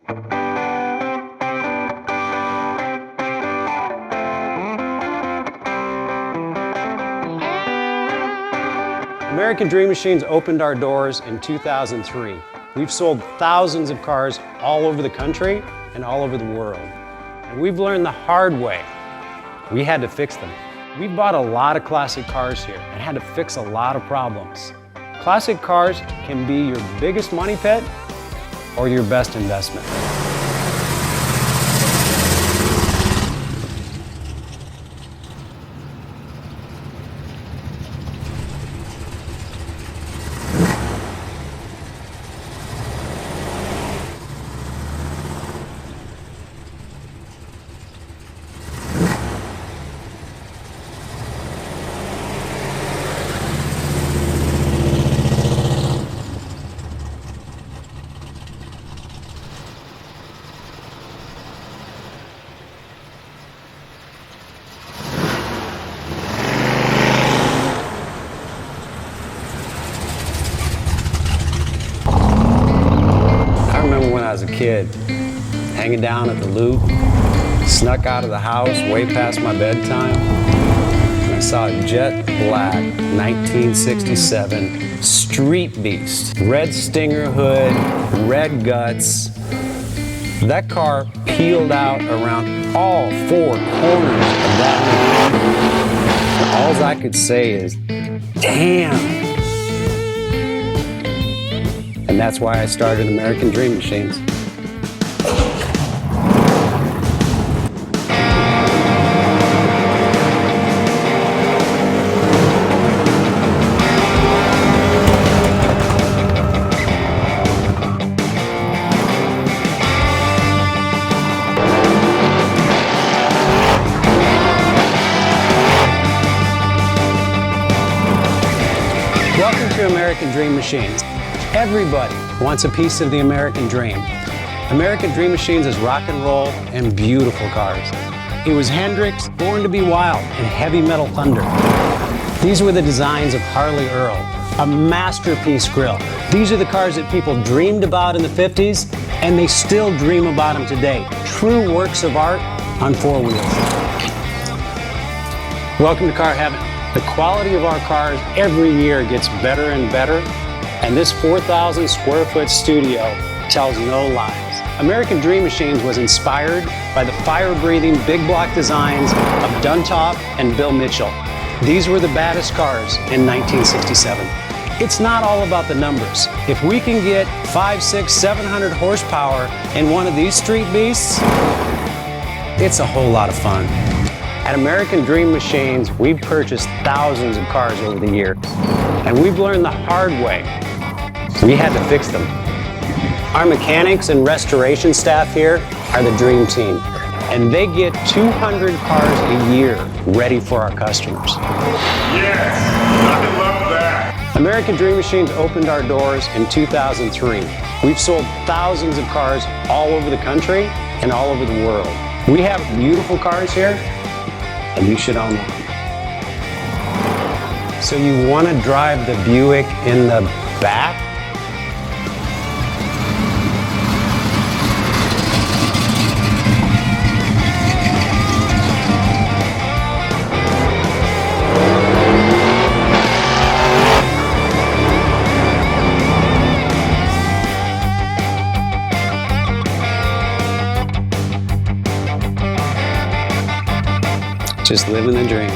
American Dream Machines opened our doors in 2003. We've sold thousands of cars all over the country and all over the world. And we've learned the hard way. We had to fix them. We bought a lot of classic cars here and had to fix a lot of problems. Classic cars can be your biggest money pit or your best investment. When I was a kid, hanging down at the Loop, snuck out of the house way past my bedtime, and I saw a jet black 1967 street beast. Red Stinger hood, red guts. That car peeled out around all four corners of that Loop. All I could say is, damn. And that's why I started American Dream Machines. Welcome to American Dream Machines. Everybody wants a piece of the American dream. American Dream Machines is rock and roll and beautiful cars. It was Hendrix, Born to be Wild, and Heavy Metal Thunder. These were the designs of Harley Earl, a masterpiece grille. These are the cars that people dreamed about in the 50s, and they still dream about them today. True works of art on four wheels. Welcome to Car Heaven. The quality of our cars every year gets better and better. And this 4,000 square foot studio tells no lies. American Dream Machines was inspired by the fire-breathing big block designs of Duntop and Bill Mitchell. These were the baddest cars in 1967. It's not all about the numbers. If we can get 500, 600, 700 horsepower in one of these street beasts, it's a whole lot of fun. At American Dream Machines, we've purchased thousands of cars over the years, and we've learned the hard way. We had to fix them. Our mechanics and restoration staff here are the dream team, and they get 200 cars a year ready for our customers. Yes, I love that. American Dream Machines opened our doors in 2003. We've sold thousands of cars all over the country and all over the world. We have beautiful cars here, and you should own one. So you want to drive the Buick in the back? Just living the dream.